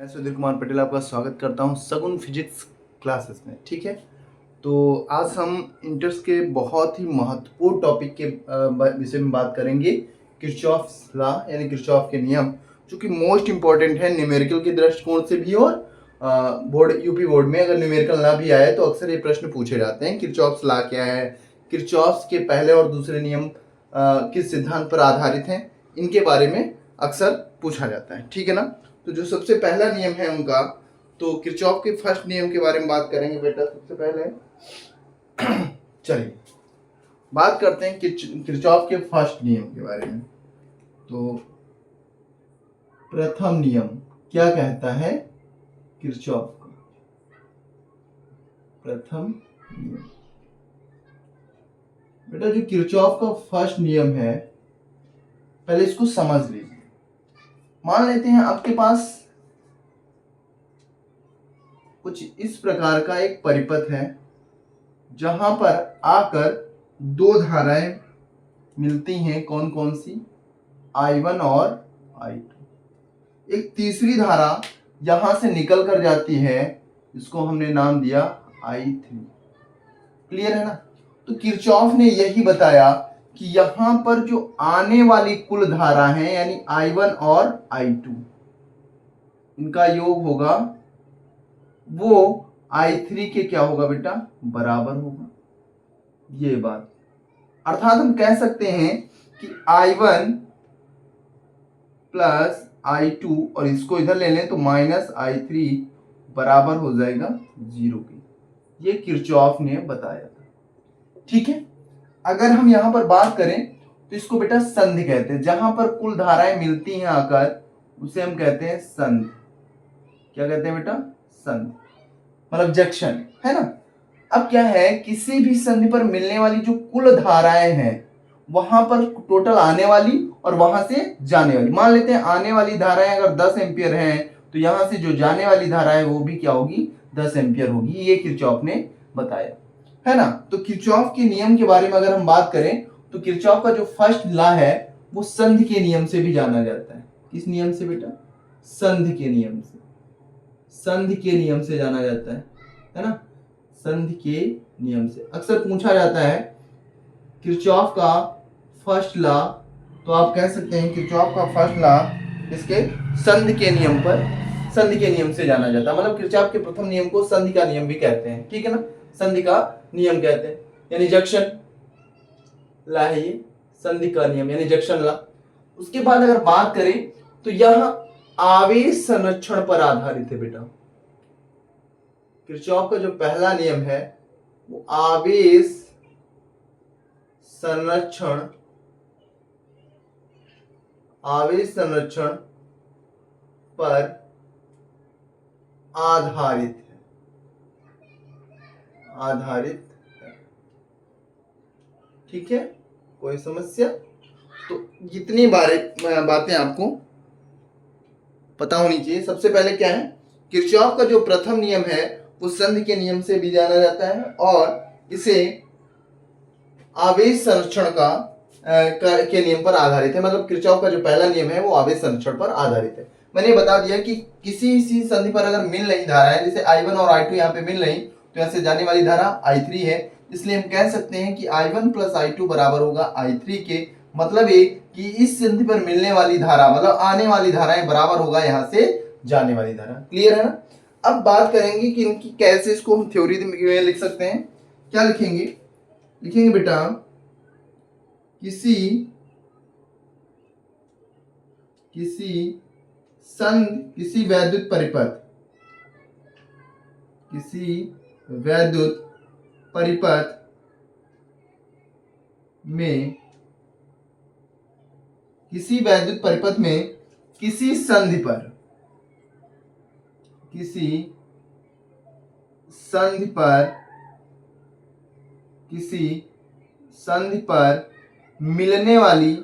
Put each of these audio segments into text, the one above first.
मैं सुधीर कुमार पटेल आपका स्वागत करता हूं सगुन फिजिक्स क्लासेस में। ठीक है, तो आज हम इंटर्स के बहुत ही महत्वपूर्ण टॉपिक के विषय में बात करेंगे, किरचॉफ्स लॉ यानी किरचॉफ के नियम, जो कि मोस्ट इंपॉर्टेंट है न्यूमेरिकल के दृष्टिकोण से भी। और बोर्ड यूपी बोर्ड में अगर न्यूमेरिकल ना भी आए तो अक्सर ये प्रश्न पूछे जाते हैं, किरचॉफ्स लॉ क्या है, किरचॉफ्स के पहले और दूसरे नियम किस सिद्धांत पर आधारित हैं, इनके बारे में अक्सर पूछा जाता है। ठीक है ना। तो जो सबसे पहला नियम है उनका, तो किरचॉफ के फर्स्ट नियम के बारे में बात करेंगे बेटा। सबसे पहले चलिए बात करते हैं किरचॉफ के फर्स्ट नियम के बारे में। तो प्रथम नियम क्या कहता है किरचॉफ का? प्रथम नियम बेटा, जो किरचॉफ का फर्स्ट नियम है, पहले इसको समझ लीजिए। मान लेते हैं आपके पास कुछ इस प्रकार का एक परिपथ है, जहां पर आकर दो धाराएं मिलती हैं। कौन कौन सी? I1 और I2। एक तीसरी धारा यहां से निकल कर जाती है, इसको हमने नाम दिया I3। क्लियर है ना। तो किरचॉफ ने यही बताया कि यहां पर जो आने वाली कुल धारा है, यानी I1 और I2, इनका योग होगा, वो I3 के क्या होगा बेटा? बराबर होगा। ये बात, अर्थात हम कह सकते हैं कि I1 प्लस I2, और इसको इधर ले लें तो माइनस I3 बराबर हो जाएगा 0 के। ये किरचॉफ ने बताया था। ठीक है। अगर हम यहां पर बात करें तो इसको बेटा संधि कहते हैं। जहां पर कुल धाराएं मिलती हैं आकर, उसे हम कहते हैं संधि। क्या कहते हैं बेटा? संधि, मतलब जंक्शन, है ना। अब क्या है, किसी भी संधि पर मिलने वाली जो कुल धाराएं हैं, वहां पर टोटल आने वाली और वहां से जाने वाली, मान लेते हैं आने वाली धाराएं अगर 10 एम्पियर हैं, तो यहां से जो जाने वाली धारा है वो भी क्या होगी? 10 एम्पियर होगी। ये किरचॉफ ने बताया, है ना। तो किरचॉफ के नियम के बारे में अगर हम बात करें, तो किरचॉफ का जो फर्स्ट लॉ है वो संधि के नियम से भी जाना जाता है। किस नियम से बेटा? संधि के नियम से। संधि के नियम से जाना जाता है ना। संधि के नियम से अक्सर पूछा जाता है किरचॉफ का फर्स्ट लॉ, तो आप कह सकते हैं किरचॉफ का फर्स्ट लॉ इसके संधि के नियम पर, संधि के नियम से जाना जाता है। मतलब किरचॉफ के प्रथम नियम को संधि का नियम भी कहते हैं। ठीक है ना, संधि का नियम कहते हैं, यानी जंक्शन लॉ है ये, संधि का नियम यानी जंक्शन लॉ। उसके बाद अगर बात करें तो यह आवेश संरक्षण पर आधारित है बेटा। किरचॉफ का जो पहला नियम है वो आवेश संरक्षण, आवेश संरक्षण पर आधारित है, आधारित है। ठीक है, कोई समस्या? तो जितनी बातें आपको पता होनी चाहिए। सबसे पहले क्या है, किरचॉफ का जो प्रथम नियम है वो संधि के नियम से भी जाना जाता है, और इसे आवेश संरक्षण के नियम पर आधारित है। मतलब किरचॉफ का जो पहला नियम है वो आवेश संरक्षण पर आधारित है। मैंने बता दिया कि किसी संधि पर अगर मिल रही धारा है, जैसे I1 और I2 यहाँ पे मिल रही, तो यहाँ से जाने वाली धारा I3 है, इसलिए हम कह सकते हैं कि I1 प्लस I2 बराबर होगा I3 के। मतलब ये कि इस संधि पर मिलने वाली धारा, मतलब आने वाली धाराएं, बराबर होगा यहाँ से जाने वाली धारा। क्लियर है ना। अब बात करेंगे कि इनकी कैसे इसको हम थ्योरी में लिख सकते हैं। क्या लिखेंगे? लिखेंगे बेटा, किसी वैद्युत परिपथ, किसी वैद्युत परिपथ में, किसी वैद्युत परिपथ में किसी संधि पर, किसी संधि पर, किसी संधि पर मिलने वाली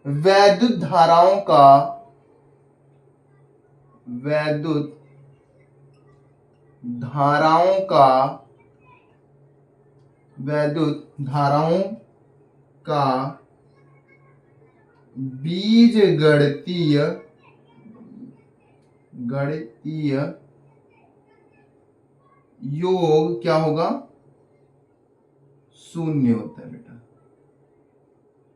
वैद्युत धाराओं का, वैद्युत धाराओं का वैद्युत धाराओं का बीजगणितीय गणितीय योग क्या होगा, शून्य होता है बेटा।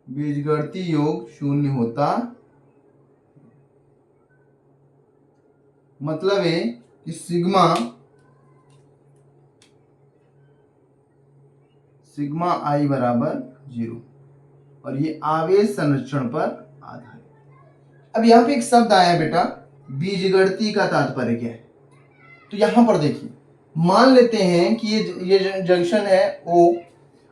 बीजगणितीय योग शून्य होता, मतलब है कि सिग्मा आई बराबर 0, और ये आवेश संरक्षण पर आधारित। अब यहाँ पे एक शब्द आया बेटा, बीजगणितीय का तात्पर्य क्या है। तो यहां पर देखिए, मान लेते हैं कि ये जंक्शन है O।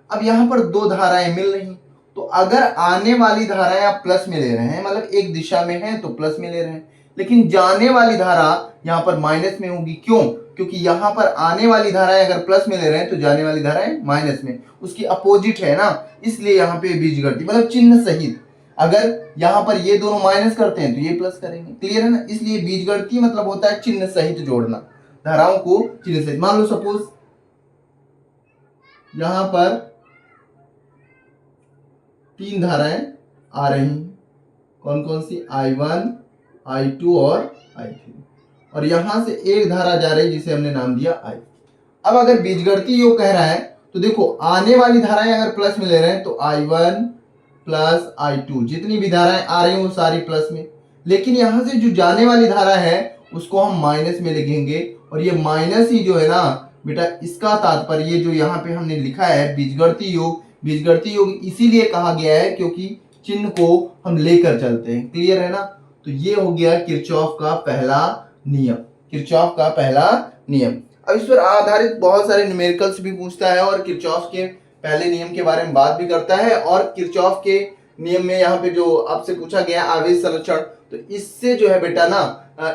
अब यहाँ पर दो धाराएं मिल रही, तो अगर आने वाली धाराएं आप प्लस में ले रहे हैं, मतलब एक दिशा में है तो प्लस में ले रहे हैं, लेकिन जाने वाली धारा यहाँ पर माइनस में होगी। क्यों? क्योंकि यहाँ पर आने वाली धाराएं अगर प्लस में ले रहे हैं तो जाने वाली धाराएं माइनस में, उसकी अपोजिट है ना, इसलिए यहाँ पे बीजगणितीय मतलब चिन्ह सहित। अगर यहाँ पर ये दोनों माइनस करते हैं तो ये प्लस करेंगे, क्लियर है ना। इसलिए बीजगणितीय मतलब होता है चिन्ह सहित जोड़ना, धाराओं को चिन्ह सहित। मान लो सपोज यहां पर 3 धाराएं आ रही हैं, कौन कौन सी, I1, I2 और I3, और यहां से एक धारा जा रही है जिसे हमने नाम दिया I। अब अगर बीजगणितीय योग कह रहा है तो देखो, आने वाली धाराएं अगर प्लस में ले रहे हैं तो I1 प्लस I2, जितनी भी धाराएं आ रही हैं वो सारी प्लस में, लेकिन यहां से जो जाने वाली धारा है उसको हम माइनस में लिखेंगे, और ये माइनस ही जो है ना बेटा, इसका तात्पर्य ये जो यहाँ पे हमने लिखा है बीजगणितीय योग, बीजगणितीय योग इसीलिए कहा गया है क्योंकि चिन्ह को हम लेकर चलते हैं, क्लियर है ना। तो ये हो गया किरचॉफ का पहला नियम, किरचॉफ का पहला नियम। अब इस पर आधारित बहुत सारे न्यूमेरिकल्स भी पूछता है और किरचॉफ के पहले नियम के बारे में बात भी करता है। और किरचॉफ के नियम में यहाँ पे जो आपसे पूछा गया आवेश संरक्षण, तो इससे जो है बेटा ना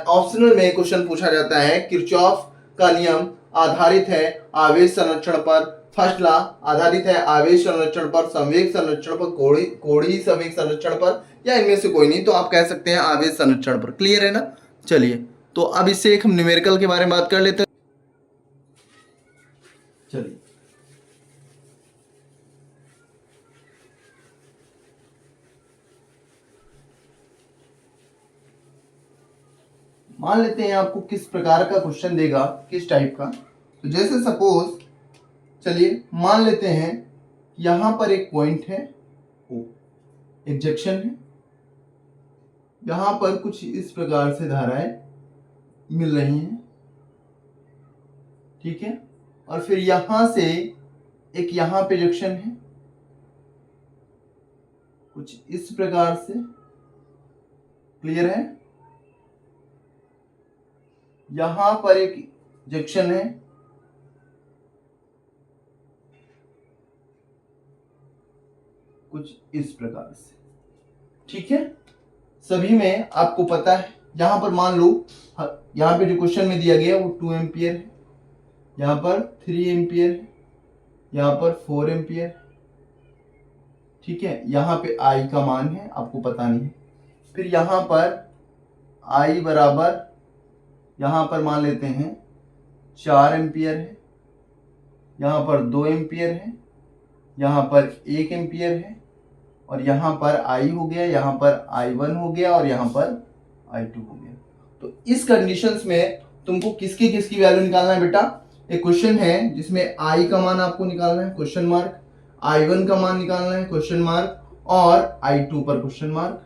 ऑप्शनल में क्वेश्चन पूछा जाता है। किरचॉफ का नियम आधारित है आवेश संरक्षण पर, फर्स्ट लॉ आधारित है आवेश संरक्षण पर, संवेग संरक्षण पर, कोणीय संवेग संरक्षण पर, या इनमें से कोई नहीं, तो आप कह सकते हैं आवेश संरक्षण पर, क्लियर है ना। चलिए, तो अब इससे एक हम न्यूमेरिकल के बारे में बात कर लेते हैं। चलिए, मान लेते हैं आपको किस प्रकार का क्वेश्चन देगा, किस टाइप का। तो जैसे सपोज, चलिए मान लेते हैं यहां पर एक पॉइंट है O, एक जंक्शन है, यहां पर कुछ इस प्रकार से धाराएं मिल रही हैं, ठीक है। और फिर यहां से एक यहां पे जंक्शन है कुछ इस प्रकार से, क्लियर है। यहां पर एक जंक्शन है कुछ इस प्रकार से, ठीक है। सभी में आपको पता है, यहां पर मान लो यहां पे जो क्वेश्चन में दिया गया वो 2 एम्पियर है, यहां पर 3 एम्पियर है, यहां पर 4 एम्पियर, ठीक है। यहां पे I का मान है, आपको पता नहीं। फिर यहां पर I बराबर, यहां पर मान लेते हैं 4 एम्पियर है, यहां पर 2 एम्पियर है, यहां पर 1 एम्पियर है, और यहां पर I हो गया, यहां पर I1 हो गया, और यहां पर I2 हो गया। तो इस कंडीशंस में तुमको किसकी किसकी वैल्यू निकालना है बेटा। एक क्वेश्चन है जिसमें I का मान आपको निकालना है, क्वेश्चन मार्क, I1 का मान निकालना है, क्वेश्चन मार्क, और I2 पर क्वेश्चन मार्क,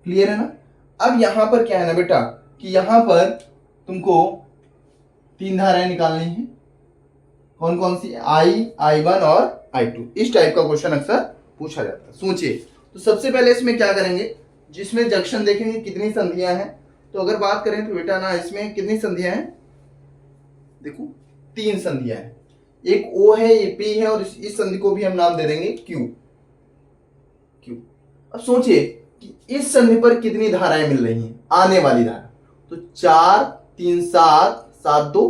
क्लियर है ना। अब यहां पर क्या है ना बेटा कि यहां पर तुमको 3 धाराएं निकालनी है, कौन कौन सी, I1 और I2। इस टाइप का क्वेश्चन अक्सर पूछा जाता है। सोचिए, तो सबसे पहले इसमें क्या करेंगे, जिसमें जंक्शन देखेंगे कितनी संधियां हैं। तो अगर बात करें तो बेटा ना इसमें कितनी संधियां हैं, देखो 3 संधियां हैं, एक O है, ये P है, और इस संधि को भी हम नाम दे देंगे Q। अब सोचिए कि इस संधि पर कितनी धाराएं मिल रही हैं, आने वाली धारा, तो 4 3 7 7 2।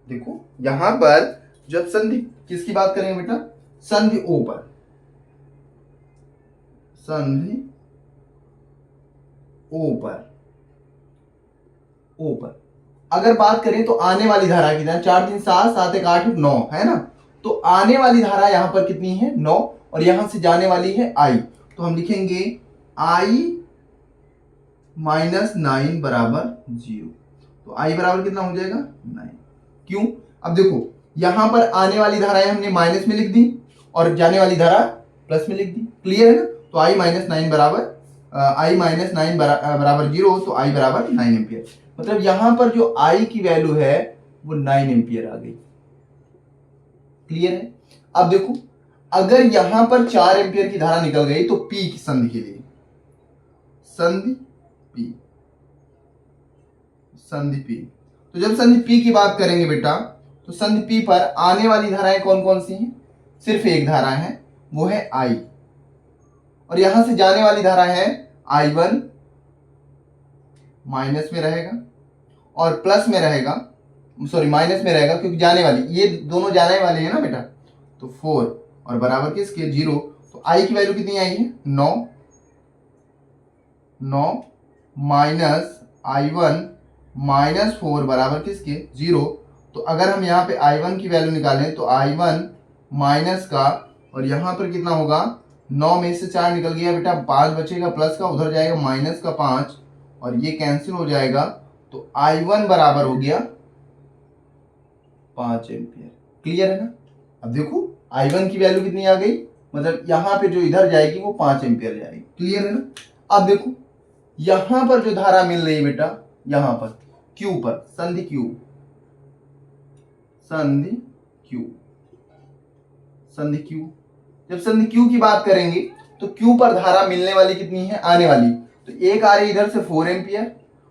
देखो यहां पर जब संधि किसकी बात करेंगे बेटा, संधि O पर, संधि O पर अगर बात करें तो आने वाली धारा की, 4 3 7 7 1 8 9 है ना, तो आने वाली धारा यहां पर कितनी है 9 और यहां से जाने वाली है I, तो हम लिखेंगे I माइनस 9 बराबर 0। तो I बराबर कितना हो जाएगा 9। क्यों? अब देखो यहां पर आने वाली धाराएं हमने माइनस में लिख दी और जाने वाली धारा प्लस में लिख दी, क्लियर है ना। तो I माइनस 9 बराबर बराबर 0, तो I बराबर 9 एम्पियर। मतलब यहां पर जो I की वैल्यू है वो 9 एम्पियर आ गई, क्लियर है। अब देखो अगर यहां पर 4 एम्पियर की धारा निकल गई तो P की संधि के लिए, संधि P, तो जब संधि P की बात करेंगे बेटा तो संधि P पर आने वाली धाराएं कौन कौन सी हैं? सिर्फ एक धारा है, वो है I, और यहां से जाने वाली धारा है I1 माइनस में रहेगा और प्लस में रहेगा, सॉरी माइनस में रहेगा क्योंकि जाने वाली, ये दोनों जाने वाले हैं ना बेटा, तो 4 और बराबर किसके 0। तो I की वैल्यू कितनी आई है 9 माइनस I1 माइनस 4 बराबर किसके 0। तो अगर हम यहाँ पे I1 की वैल्यू निकालें तो I1 माइनस का, और यहाँ पर कितना होगा 9 में से 4 निकल गया बेटा, 5 बचेगा प्लस का, उधर जाएगा माइनस का 5 और ये कैंसिल हो जाएगा, तो I1 बराबर हो गया 5 एम्पियर, क्लियर है ना। अब देखो I1 की वैल्यू कितनी आ गई, मतलब यहाँ पे जो इधर जाएगी वो 5 एम्पियर जाएगी, क्लियर है ना। अब देखो यहां पर जो धारा मिल रही है बेटा, यहां पर Q पर, संधि Q, जब संधि Q की बात करेंगे तो Q पर धारा मिलने वाली कितनी है आने वाली, तो एक आ रही इधर से 4 एम्पियर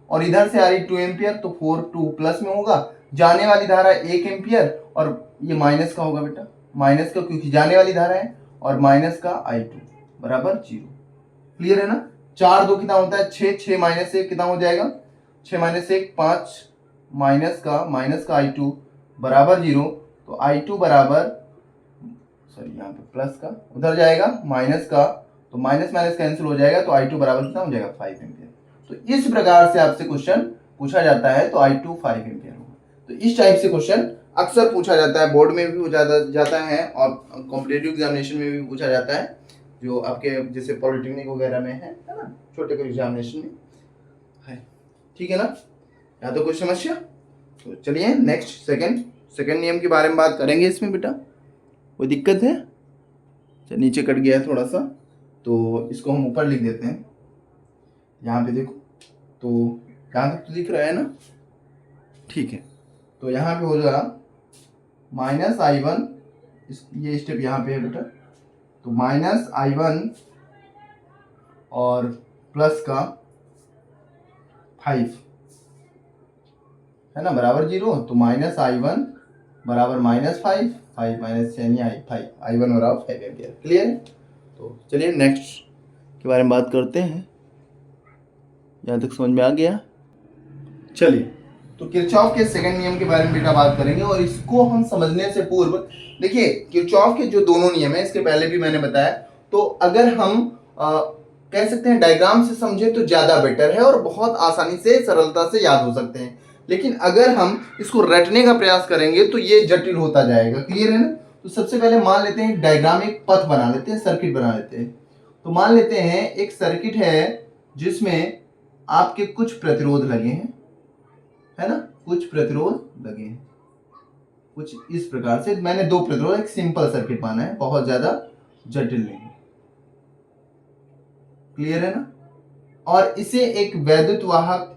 और इधर से आ रही 2 एम्पियर, तो 4 2 प्लस में होगा, जाने वाली धारा 1 एम्पियर और ये माइनस का होगा बेटा, माइनस का क्योंकि जाने वाली धारा है, और माइनस का I2 बराबर 0, क्लियर है ना। 4 2 कितना होता है 6, 6 माइनस 1 कितना हो जाएगा 6 माइनस 1 5, माइनस का I2 बराबर 0, तो I2 बराबर, सॉरी यहाँ पे प्लस का, उधर जाएगा माइनस का, तो माइनस माइनस कैंसिल हो जाएगा, तो I2 बराबर कितना हो जाएगा 5 एम्पियर। तो इस प्रकार से आपसे क्वेश्चन पूछा जाता है, तो I2 5 एम्पियर होगा। तो इस टाइप से क्वेश्चन अक्सर पूछा जाता है, बोर्ड में भी पूछा जाता है और कॉम्पिटिटिव एग्जामिनेशन में भी पूछा जाता है, जो आपके जैसे पॉलिटेक्निक वगैरह में है ना, छोटे कोई एग्जामिनेशन में है, ठीक है ना। या तो कुछ समस्या, तो चलिए नेक्स्ट सेकंड नियम के बारे में बात करेंगे। इसमें बेटा कोई दिक्कत है? अच्छा नीचे कट गया है थोड़ा सा, तो इसको हम ऊपर लिख देते हैं। यहाँ पे देखो, तो यहाँ तक तो दिख रहा है ना, ठीक है। तो यहाँ पे हो जाएगा माइनस I1, ये स्टेप यहाँ पे है बेटा, तो माइनस I1 और प्लस का 5 है ना बराबर 0, तो माइनस I1 बराबर माइनस 5 माइनस यानी I1 बराबर 5 एम्पियर, क्लियर है। तो चलिए नेक्स्ट के बारे में बात करते हैं, यहाँ तक समझ में आ गया। चलिए तो किरचॉफ के सेकंड नियम के बारे में बेटा बात करेंगे, और इसको हम समझने से पूर्व देखिए किरचॉफ के जो दोनों नियम है, इसके पहले भी मैंने बताया, तो अगर हम कह सकते हैं डायग्राम से समझे तो ज्यादा बेटर है और बहुत आसानी से सरलता से याद हो सकते हैं, लेकिन अगर हम इसको रटने का प्रयास करेंगे तो ये जटिल होता जाएगा, क्लियर है ना। तो सबसे पहले मान लेते हैं डायग्राम, एक पथ बना लेते हैं, सर्किट बना लेते हैं। तो मान लेते हैं एक सर्किट है जिसमें आपके कुछ प्रतिरोध लगे हैं, है ना, कुछ प्रतिरोध लगे हैं, कुछ इस प्रकार से। मैंने 2 प्रतिरोध, एक सिंपल सर्किट माना है, बहुत ज्यादा जटिल नहीं, क्लियर है ना। और इसे एक वैद्युत वाहक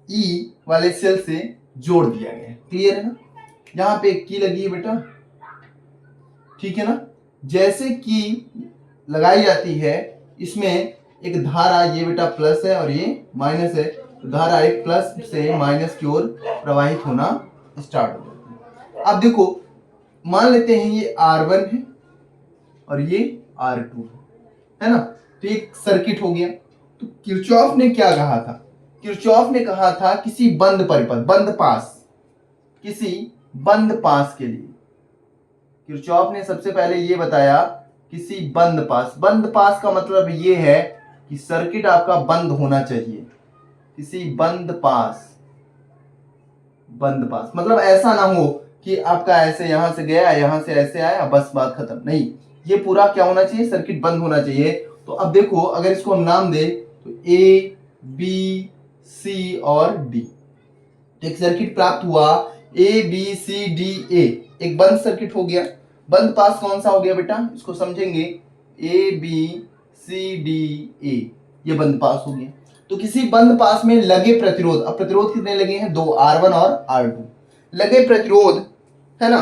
E वाले सेल से जोड़ दिया गया है, क्लियर है ना। यहां पे एक की लगी है बेटा, ठीक है ना। जैसे की लगाई जाती है, इसमें एक धारा, ये बेटा प्लस है और ये माइनस है, तो धारा एक प्लस से माइनस की ओर प्रवाहित होना स्टार्ट हो जाती है। अब देखो मान लेते हैं ये R1 है और ये R2 है ना, तो एक सर्किट हो गया। तो किरचॉफ ने क्या कहा था, किरचॉफ ने कहा था किसी बंद परिपथ, किसी बंद पास के लिए, किरचॉफ ने सबसे पहले ये बताया किसी बंद पास का मतलब ये है कि सर्किट आपका बंद होना चाहिए, किसी बंद पास मतलब ऐसा ना हो कि आपका ऐसे यहाँ से गया, यहाँ से ऐसे आया, बस बात खत्म। नहीं, ये पूरा क्या होना चाहिए, सर्किट बंद होना चाहिए। तो अब देखो, अगर इसको हम नाम दे तो ए बी सी और डी, एक सर्किट प्राप्त हुआ A B C D A, एक बंद सर्किट हो गया। बंद पास कौन सा हो गया बेटा, इसको समझेंगे, A B C D A, ये बंद पास हो गया। तो किसी बंद पास में लगे प्रतिरोध, अब प्रतिरोध कितने लगे हैं, 2 R1 और R2 लगे प्रतिरोध है ना,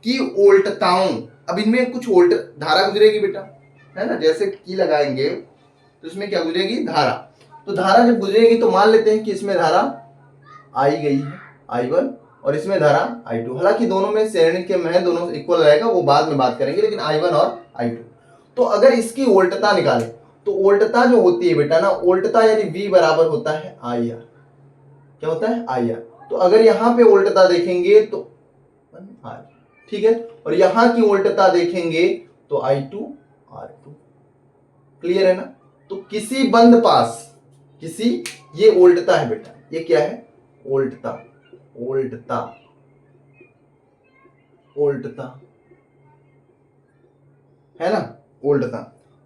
की वोल्टताओं, अब इनमें कुछ वोल्ट धारा गुजरेगी बेटा, है ना, जैसे की लगाएंगे तो इसमें क्या गुजरेगी, धारा। तो धारा जब गुजरेगी तो मान लेते हैं कि इसमें धारा आई गई है I1 और इसमें धारा I2, हालांकि दोनों में श्रेणी के में दोनों इक्वल रहेगा, वो बाद में बात करेंगे, लेकिन I1 और I2। तो अगर इसकी वोल्टता निकाले तो वोल्टता जो होती है बेटा ना, वोल्टता यानी V बराबर होता है IR, क्या होता है IR। तो अगर यहाँ पे वोल्टता देखेंगे तो R, ठीक है, और यहाँ की वोल्टता देखेंगे तो I2 R2, क्लियर है ना। तो किसी बंद पास, किसी, ये वोल्टता है बेटा, ये क्या है, वोल्टता, वोल्टता, वोल्टता है ना, वोल्टता।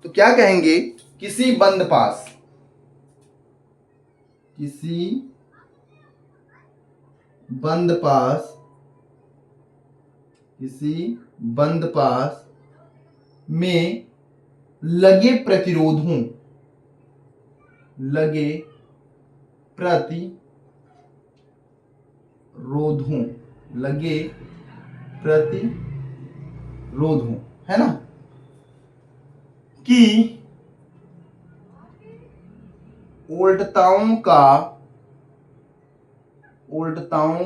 तो क्या कहेंगे, किसी बंद पास, किसी बंद पास, किसी बंद पास में लगे प्रतिरोधों, लगे प्रतिरोधों, लगे प्रतिरोधों, है ना, कि वोल्टताओं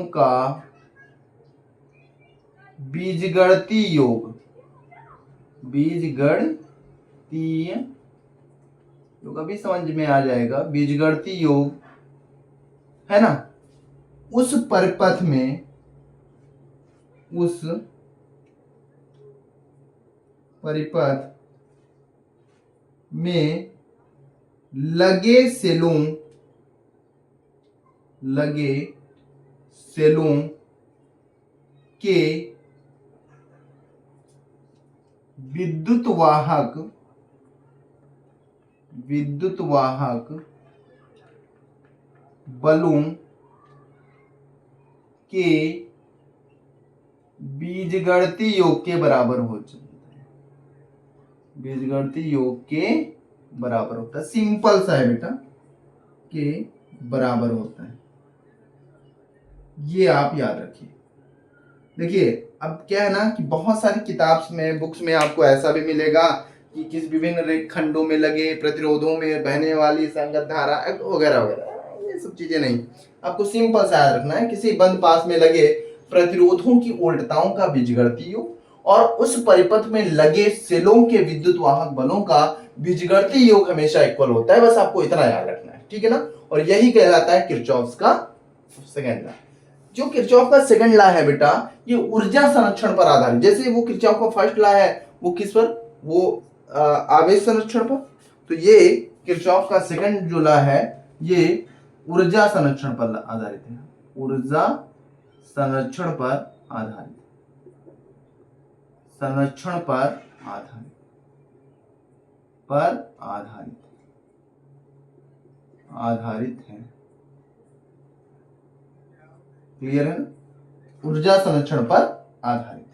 का बीजगणितीय योग, बीजगणितीय योग अभी समझ में आ जाएगा, बीजगणितीय योग है ना, उस परिपथ में, उस परिपथ में लगे सेलों, लगे सेलों के विद्युत वाहक बलों के बीजगणितीय योग के बराबर हो जाता है, बीजगणितीय योग के बराबर होता है, सिंपल सा है बेटा, के बराबर होता है, ये आप याद रखिए। देखिए अब क्या है ना कि बहुत सारी किताब में, बुक्स में आपको ऐसा भी मिलेगा कि किस विभिन्न रेखंडों में लगे प्रतिरोधों में बहने वाली संगत धारा वगैरह वगैरह, ये सब चीजें नहीं, आपको सिंपल सा याद रखना है, किसी बंद पास में लगे प्रतिरोधों की वोल्टताओं का बीजगणितीय योग और उस परिपथ में लगे सेलों के विद्युत वाहक बलों का बीजगणितीय योग हमेशा इक्वल होता है, बस आपको इतना याद रखना है, ठीक है ना। और यही कहलाता है किरचॉफ का सेकंड लॉ। जो किरचॉफ का सेकंड लॉ है बेटा, ये ऊर्जा संरक्षण पर आधारित, जैसे वो किरचॉफ का फर्स्ट लॉ है वो किस पर, वो आवेश संरक्षण पर, तो ये किरचॉफ का सेकंड जो लॉ है ये ऊर्जा संरक्षण पर आधारित है, ऊर्जा संरक्षण पर आधारित, संरक्षण पर आधारित, आधारित है, क्लियर है ना, ऊर्जा संरक्षण पर आधारित।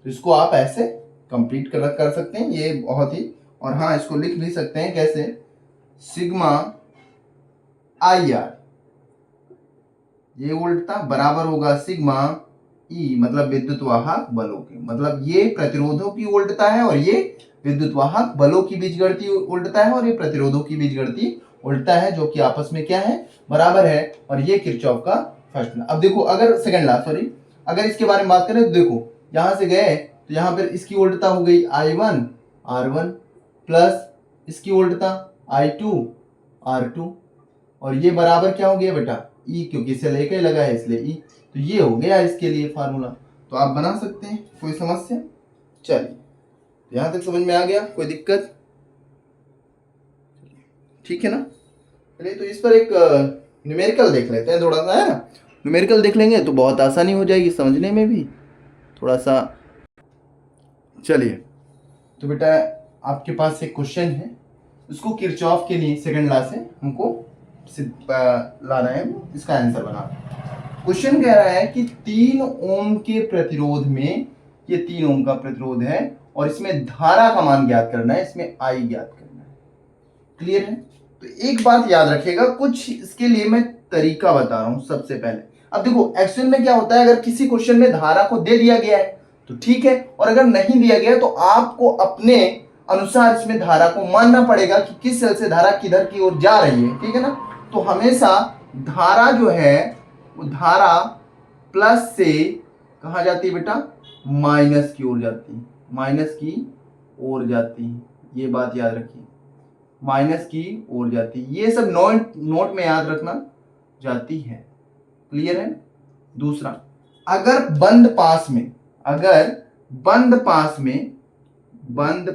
तो इसको आप ऐसे कंप्लीट कर सकते हैं, ये बहुत ही, और हाँ इसको लिख भी सकते हैं कैसे, सिग्मा IR, ये वोल्टता बराबर होगा सिग्मा E, मतलब विद्युत वाहक बलों के, मतलब ये प्रतिरोधों की वोल्टता है और ये विद्युत वाहक बलों की बीजगणितीय वोल्टता है और ये प्रतिरोधों की बीजगणितीय वोल्टता है, जो कि आपस में क्या है, बराबर है, और ये किरचॉफ का फर्स्ट लॉ। अब देखो अगर सेकंड लॉ, सॉरी, अगर इसके बारे में बात करें तो देखो यहां से गए तो यहाँ पर इसकी वोल्टता हो गई I1 R1 प्लस इसकी वोल्टता I2 R2, और ये बराबर क्या हो गया बेटा E, क्योंकि इसे लेके लगा है इसलिए E, तो ये हो गया इसके लिए फार्मूला। तो आप बना सकते हैं, कोई समस्या, चलिए यहां तक समझ में आ गया, कोई दिक्कत, ठीक है ना। चलिए तो इस पर एक न्यूमेरिकल देख लेते हैं थोड़ा सा, है ना, न्यूमेरिकल देख लेंगे तो बहुत आसानी हो जाएगी समझने में भी। थोड़ा सा। चलिए, तो बेटा आपके पास एक क्वेश्चन है, उसको किरचॉफ के लिए सेकंड लॉ से हमको लाना है, इसका आंसर बनाना। क्वेश्चन कह रहा है कि 3 ओम के प्रतिरोध में, ये 3 ओम का प्रतिरोध है और इसमें धारा का मान ज्ञात करना है, इसमें आई ज्ञात करना है। क्लियर है? तो एक बात याद रखिएगा, कुछ इसके लिए मैं तरीका बता रहा हूं। सबसे पहले अब देखो एक्चुअल में क्या होता है, अगर किसी क्वेश्चन में धारा को दे दिया गया है तो ठीक है, और अगर नहीं दिया गया है तो आपको अपने अनुसार इसमें धारा को मानना पड़ेगा कि किस सेल से धारा किधर की ओर जा रही है। ठीक है ना? तो हमेशा धारा जो है वो धारा प्लस से कहां जाती है बेटा, माइनस की ओर जाती है, माइनस की ओर जाती है। ये बात याद रखिए, माइनस की ओर जाती है। ये सब नोट में याद रखना, जाती है। क्लियर है? दूसरा, अगर बंद पास में, अगर बंद पास में, बंद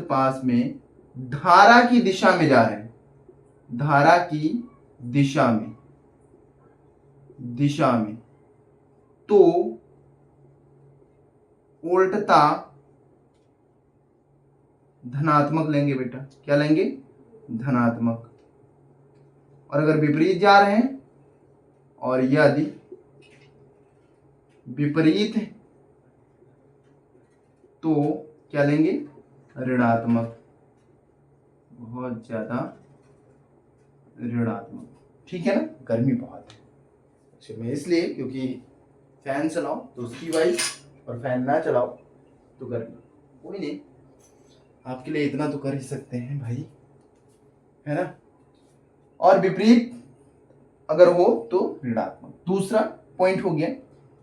पास में धारा की दिशा में जा रहे हैं, धारा की दिशा में, तो उल्टता धनात्मक लेंगे बेटा। क्या लेंगे? धनात्मक। और अगर विपरीत जा रहे हैं और यदि विपरीत है तो क्या लेंगे? ऋणात्मक। बहुत ज्यादा ऋणात्मक। ठीक है ना? गर्मी बहुत है अच्छा, मैं इसलिए क्योंकि फैन चलाओ तो उसकी वाइज, और फैन ना चलाओ तो गर्मी। कोई नहीं, आपके लिए इतना तो कर ही सकते हैं भाई, है ना? और विपरीत अगर हो तो ऋणात्मक। दूसरा पॉइंट हो गया।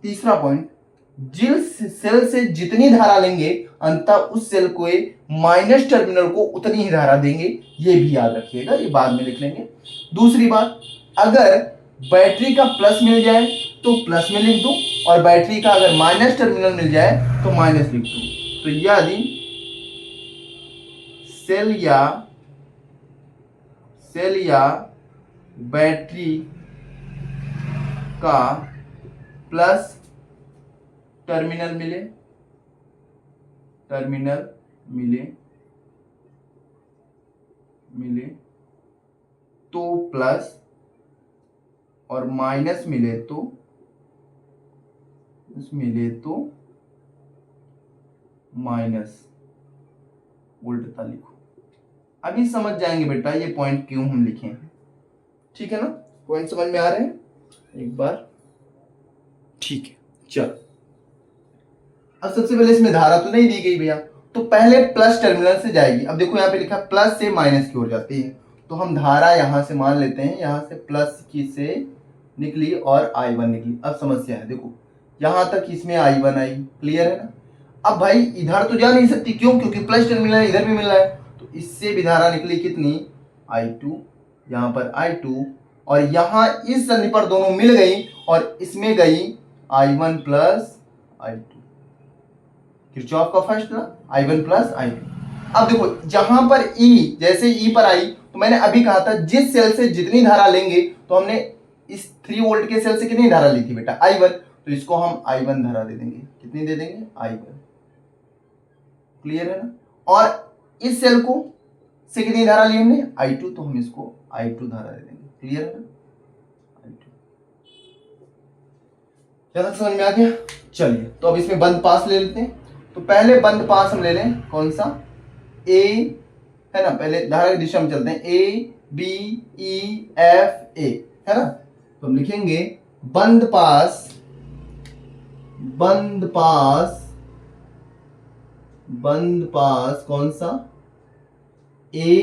तीसरा पॉइंट, जिस सेल से जितनी धारा लेंगे अंततः उस सेल को माइनस टर्मिनल को उतनी ही धारा देंगे। ये भी याद रखिएगा, ये बाद में लिख लेंगे। दूसरी बात, अगर बैटरी का प्लस मिल जाए तो प्लस में लिख दो, और बैटरी का अगर माइनस टर्मिनल मिल जाए तो माइनस लिख दो। तो यदि सेल या बैटरी का प्लस टर्मिनल मिले तो प्लस, और माइनस मिले तो माइनस, उल्टा लिखो। अभी समझ जाएंगे बेटा ये पॉइंट क्यों हम लिखे हैं। ठीक है ना? पॉइंट समझ में आ रहे हैं एक बार? ठीक है, चलो। अब सबसे पहले इसमें धारा तो नहीं दी गई भैया, तो पहले प्लस टर्मिनल से जाएगी। अब देखो यहाँ पे लिखा प्लस से माइनस की ओर जाती है, तो हम धारा यहां से मान लेते हैं, यहां से प्लस की से निकली और I1 निकली। अब समस्या है, देखो यहां तक इसमें I1 आई। क्लियर है ना? अब भाई इधर तो जा नहीं सकती, क्यों? क्योंकि प्लस टर्मिनल इधर भी मिल रहा है, तो इससे भी धारा निकली कितनी? I2, यहाँ पर I2, और यहाँ इस संधि पर दोनों मिल गई और इसमें गई I1 प्लस I2। किरचॉफ का फर्स्ट ना, I1 प्लस I2। अब देखो जहां पर E, जैसे E पर आई तो मैंने अभी कहा था जिस सेल से जितनी धारा लेंगे, तो हमने इस 3 वोल्ट के सेल से कितनी धारा ली थी बेटा? I1, तो इसको हम I1 धारा दे देंगे। कितनी दे देंगे? I1। क्लियर है ना? और इस सेल को से कितनी धारा ली हमने? I2, तो हम इसको I2 धारा दे देंगे। क्लियर है ना? I2। ज्यादा समझ में आ गया? चलिए, तो अब इसमें बंद पास ले लेते हैं। तो पहले बंद पास हम ले लें, कौन सा? ए है ना? पहले धारा की दिशा में चलते हैं, A B E F A, है ना? तो हम लिखेंगे बंद पास कौन सा? A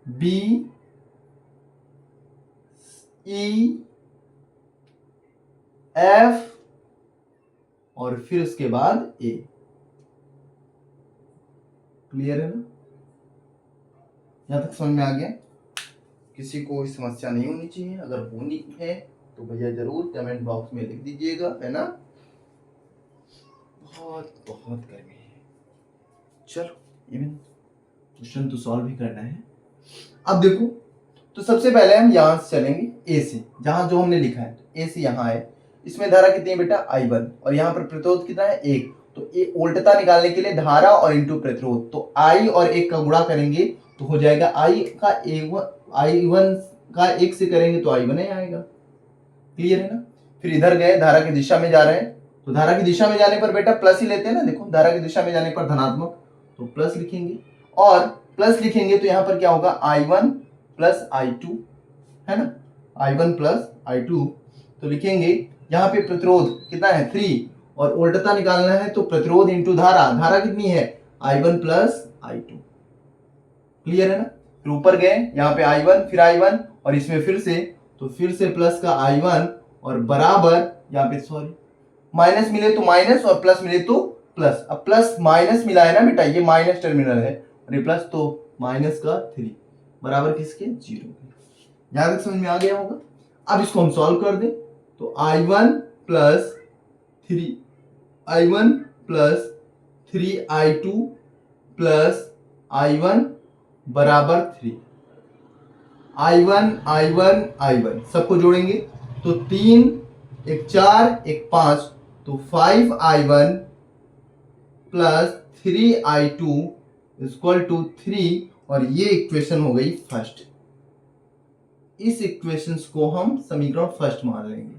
B E F और फिर उसके बाद A। क्लियर है ना? यहां तक समझ में आ गया? किसी को कोई समस्या नहीं होनी चाहिए, अगर होनी है तो भैया जरूर कमेंट बॉक्स में लिख दीजिएगा, है ना? बहुत गर्मी है। चलो, इवन क्वेश्चन तो सॉल्व ही करना है। अब देखो, तो सबसे पहले हम यहां से चलेंगे A से, जहां जो हमने लिखा है ए से यहाँ है, इसमें धारा कितनी है बेटा I1 और यहाँ पर प्रतिरोध कितना है 1। तो ये उल्टता निकालने के लिए धारा और इंटू प्रतिरोध, तो I और 1 का गुणा करेंगे तो हो जाएगा I1 का 1 से करेंगे तो I1 ही आएगा। क्लियर है ना। फिर इधर गए, धारा की दिशा में जा रहे हैं, तो धारा की दिशा में जाने पर बेटा प्लस ही लेते हैं ना। देखो धारा की दिशा में जाने पर धनात्मक, तो प्लस लिखेंगे, और प्लस लिखेंगे तो यहाँ पर क्या होगा I1 प्लस I2 है ना, I1 प्लस I2। तो लिखेंगे यहाँ पे प्रतिरोध कितना है 3 और उल्टता निकालना है तो प्रतिरोध इंटू धारा, धारा कितनी है I1 प्लस I2। क्लियर है ना। फिर ऊपर गए, यहाँ पे I1 फिर I1 और इसमें फिर से प्लस का I1 और बराबर यहाँ पे सॉरी माइनस मिले तो माइनस और प्लस मिले तो प्लस। अब प्लस माइनस मिला है ना बेटा, ये माइनस टर्मिनल है और ये प्लस, तो माइनस का 3 बराबर किसके 0। यहां तक समझ में आ गया होगा। अब इसको हम सॉल्व कर दें तो I1 plus 3I2 plus I1 बराबर 3। I1 सबको जोड़ेंगे तो 3 1 4 1 5, तो 5I1 plus 3I2 equal to 3, और ये इक्वेशन हो गई फर्स्ट। इस इक्वेशन को हम समीकरण फर्स्ट मान लेंगे,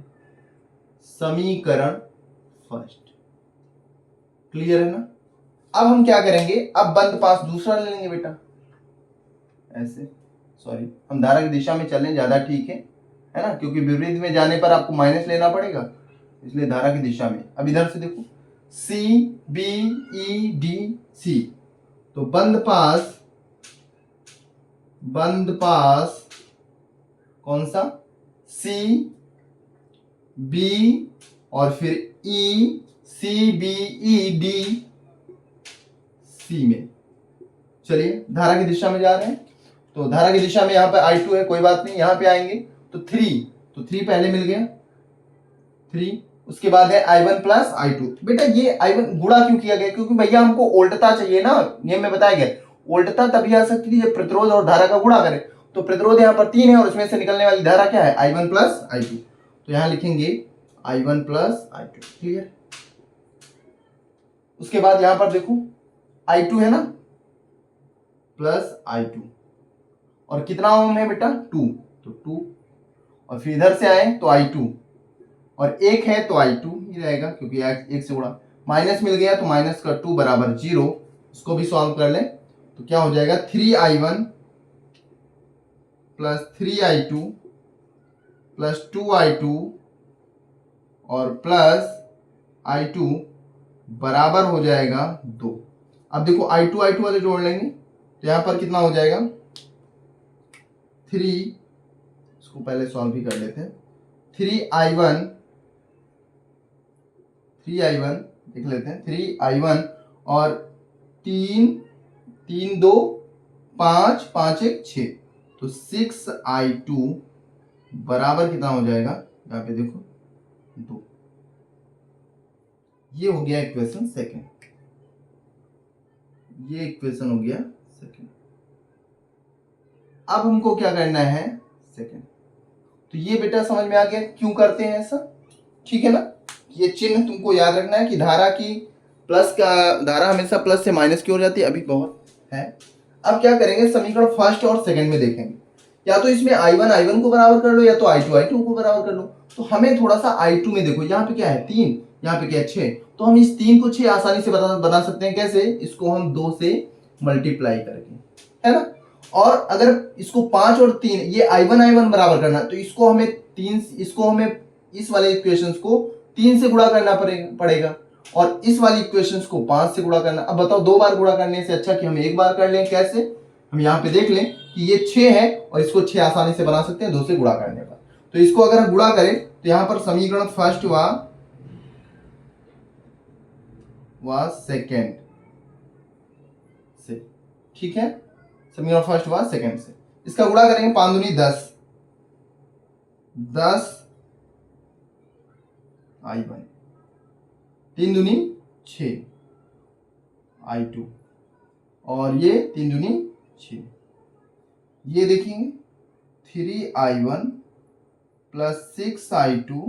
समीकरण फर्स्ट। क्लियर है ना। अब हम क्या करेंगे, अब बंद पास दूसरा ले लेंगे बेटा, ऐसे सॉरी हम धारा की दिशा में चलें ज्यादा ठीक है ना, क्योंकि विपरीत में जाने पर आपको माइनस लेना पड़ेगा, इसलिए धारा की दिशा में। अब इधर से देखो CBEDC, तो बंद पास कौन सा C B और फिर E CBED C में। चलिए धारा की दिशा में जा रहे हैं, तो धारा की दिशा में यहाँ पे I2 है, कोई बात नहीं, यहाँ पे आएंगे तो 3 पहले मिल गया 3, उसके बाद है I1 प्लस I2। बेटा ये I1 गुणा क्यों किया गया, क्योंकि भैया हमको उल्टता चाहिए ना, नियम में बताया गया उल्टता तभी आ सकती है जब प्रतिरोध और धारा का गुणा करें। तो प्रतिरोध यहाँ पर 3 है और उसमें से निकलने वाली धारा क्या है I1 प्लस I2, तो यहाँ लिखेंगे I1 प्लस I2। क्लियर। उसके बाद यहाँ पर देखो I2 है ना प्लस I2, और कितना ओम है बेटा 2, तो 2, और फिर इधर से आए तो I2 और 1 है तो I2 ही रहेगा, क्योंकि 1 से गुणा, माइनस मिल गया तो माइनस का 2 बराबर 0। इसको भी सॉल्व कर लें तो क्या हो जाएगा 3I1 plus 3I2 plus 2I2 और प्लस I2 बराबर हो जाएगा 2। अब देखो I2 वाले जोड़ लेंगे तो यहां पर कितना हो जाएगा 3, इसको पहले सॉल्व भी कर लेते हैं। 3I1 देख लेते हैं, 3I1 और 3 2 5 5 1 6, तो 6I2 बराबर कितना हो जाएगा, यहाँ पे देखो 2। ये हो गया इक्वेशन सेकंड, ये इक्वेशन हो गया सेकंड। अब हमको क्या करना है सेकंड, तो ये बेटा समझ में आ गया क्यों करते हैं ऐसा, ठीक है ना। ये चिन्ह तुमको याद रखना है कि धारा की प्लस का, धारा हमेशा प्लस से माइनस की हो जाती है, अभी बहुत है। अब क्या करेंगे, समीकरण फर्स्ट और सेकंड में देखेंगे, या तो इसमें I1 को बराबर कर लो या तो I2 को बराबर कर लो। तो हमें थोड़ा सा I2 में देखो, यहाँ पे क्या है 3, यहाँ पे क्या है 6, तो हम इस 3 को 6 आसानी से बना सकते हैं। कैसे, इसको हम 2 से मल्टीप्लाई करके, है ना। और अगर इसको 5 और 3 ये I1 बराबर करना, तो इसको हमें इस वाले इक्वेशंस को 3 से गुणा करना पड़ेगा और इस वाली इक्वेशंस को 5 से गुणा करना। अब बताओ 2 बार गुणा करने से अच्छा कि हम एक बार कर लें। कैसे, हम यहाँ पे देख लें कि ये 6 है और इसको 6 आसानी से बना सकते हैं 2 से गुणा करने पर। तो इसको अगर हम गुणा करें तो यहाँ पर समीकरण फर्स्ट व सेकेंड से, ठीक है, समीकरण फर्स्ट व सेकेंड से इसका गुणा करेंगे, 5 दूनी 10 I1, 3 दूनी 6 I2 और ये 3 दूनी 6, ये देखेंगे 3I1 +6i2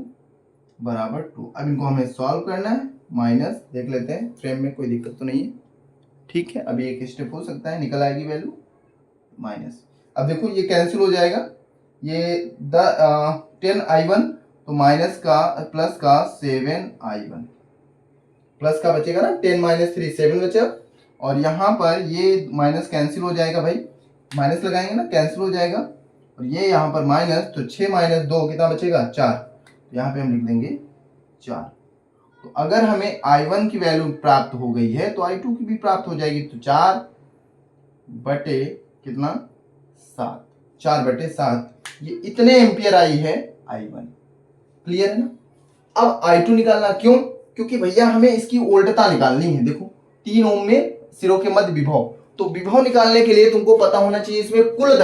बराबर 2। अब इनको हमें सॉल्व करना है, माइनस देख लेते हैं फ्रेम में कोई दिक्कत तो नहीं है, ठीक है। अभी एक स्टेप हो सकता है, निकल आएगी वैल्यू माइनस। अब देखो ये कैंसिल हो जाएगा, ये 10i1 तो माइनस का प्लस का 7i1, प्लस का बचेगा ना, 10 - 3 7 बचा, और यहाँ पर ये माइनस कैंसिल हो जाएगा भाई, माइनस लगाएंगे ना कैंसिल हो जाएगा, और ये यहाँ पर माइनस, तो 6 - 2 कितना बचेगा 4, यहाँ पे हम लिख देंगे 4। तो अगर हमें I1 की वैल्यू प्राप्त हो गई है तो I2 की भी प्राप्त हो जाएगी, तो 4 बटे कितना 7, 4/7, ये इतने एम्पियर आई है I1। क्लियर है ना। अब I2 निकालना, क्यों, क्योंकि भैया हमें इसकी उल्टता निकालनी है। देखो 3 ओम में सिरों के मध्य विभव, तो विभव निकालने के लिए तुमको पता होना चाहिए इसमें कुल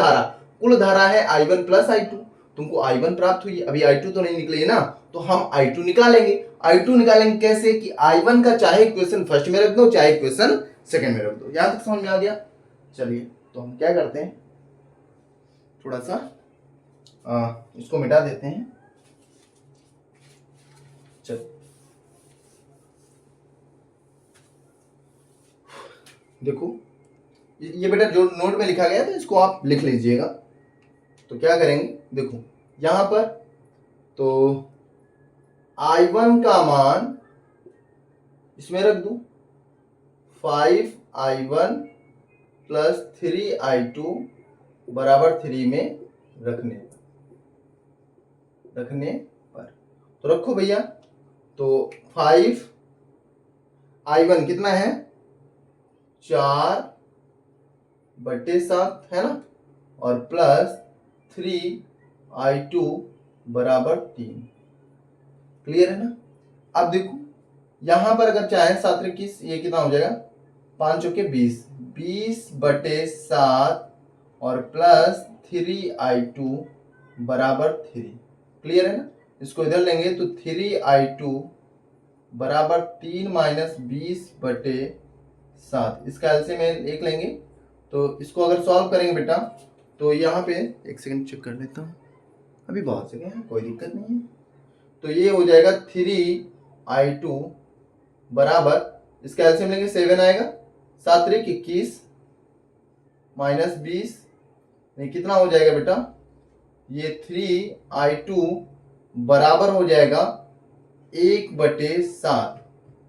धारा है I1 + I2, तुमको I1 प्राप्त हुई, अभी I2 तो नहीं निकली है ना, तो हम I2 निकालेंगे। I2 निकालेंगे कैसे कि I1 का चाहे इक्वेशन फर्स्ट में रख दो चाहे इक्वेशन सेकंड में रख दो। यहां तक समझ में आ गया। चलिए तो हम क्या करते हैं, थोड़ा सा इसको मिटा देते हैं। चलो देखो ये बेटा जो नोट में लिखा गया था इसको आप लिख लीजिएगा। तो क्या करेंगे, देखो यहां पर तो I1 का मान इसमें रख दूं, 5i1 + 3i2 बराबर 3 में रखने पर तो रखो भैया। तो 5i1 कितना है 4/7 है ना, और प्लस 3i2 बराबर 3। क्लियर है ना। अब देखो यहां पर अगर चाहे 7 × 21, ये कितना हो जाएगा 5 × 20, 20/7 और प्लस 3i2 बराबर 3। क्लियर है ना। इसको इधर लेंगे तो 3i2 बराबर 3 - 20/7, इसका एलसीएम में 1 लेंगे। तो इसको अगर सॉल्व करेंगे बेटा तो यहाँ पे एक सेकंड चेक कर लेता हूँ, अभी बहुत से हैं कोई दिक्कत नहीं है। तो ये हो जाएगा 3i2 बराबर, इसका एलसीएम लेंगे 7 आएगा, 7 × 21 - 20, नहीं कितना हो जाएगा बेटा, ये 3i2 बराबर हो जाएगा 1/7,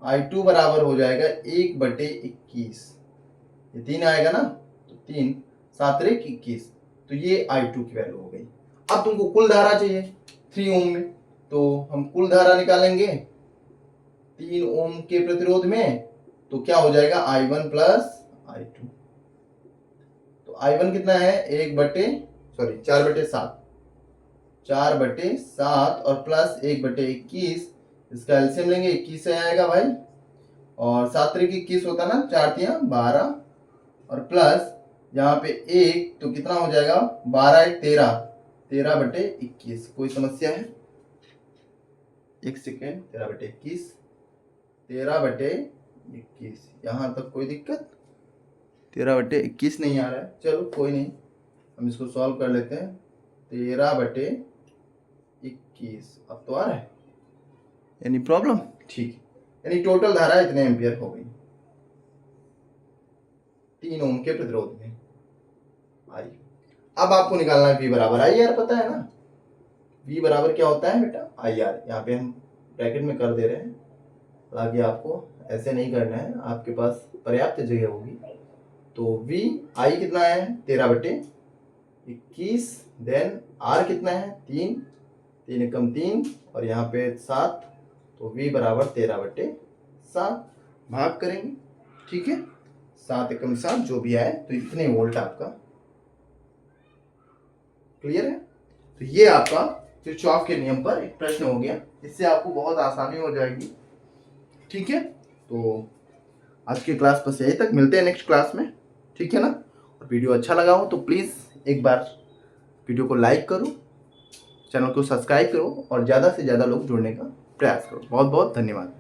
I2 बराबर हो जाएगा 1/21, ये 3 आएगा ना, तो 3 7 × 21, तो ये I2 की वैल्यू हो गई। अब तुमको कुल धारा चाहिए 3 ओम में, तो हम कुल धारा निकालेंगे 3 ओम के प्रतिरोध में, तो क्या हो जाएगा I1 + I2। तो I1 कितना है 4/7 और प्लस 1/21, इसका एलसीएम लेंगे 21 से आएगा भाई, और 7 × 21 होता ना, 4 × 3 12, और प्लस यहाँ पे 1 तो कितना हो जाएगा 12 × 1 13, 13/21। कोई समस्या है, एक सेकेंड, 13/21, 13/21, यहाँ तक कोई दिक्कत, 13/21 नहीं आ रहा है, चलो कोई नहीं, हम इसको सॉल्व कर लेते हैं। 13/21 अब तो आ रहा है, एनी प्रॉब्लम, ठीक है। यानी टोटल धारा इतने एम्पियर हो गई 3 ओम के प्रतिरोध में आई। अब आपको निकालना है V बराबर IR, पता है ना V बराबर क्या होता है बेटा IR, यहाँ पे हम ब्रैकेट में कर दे रहे हैं, हालांकि आपको ऐसे नहीं करना है, आपके पास पर्याप्त जगह होगी। तो V I कितना है 13/21, देन R कितना है 3, 3 एकम 3, और यहाँ पे 7, तो V बराबर 13/7, भाग करेंगे, ठीक है, 7 एकम 7 जो भी आए, तो इतने वोल्ट आपका। क्लियर है। तो ये आपका किरचॉफ के नियम पर एक प्रश्न हो गया, इससे आपको बहुत आसानी हो जाएगी, ठीक है। तो आज की क्लास बस यही तक, मिलते हैं नेक्स्ट क्लास में, ठीक है ना। और वीडियो अच्छा लगा हो तो प्लीज़ एक बार वीडियो को लाइक करो, चैनल को सब्सक्राइब करो, और ज़्यादा से ज़्यादा लोग जुड़ने का प्रयास करो। बहुत बहुत धन्यवाद।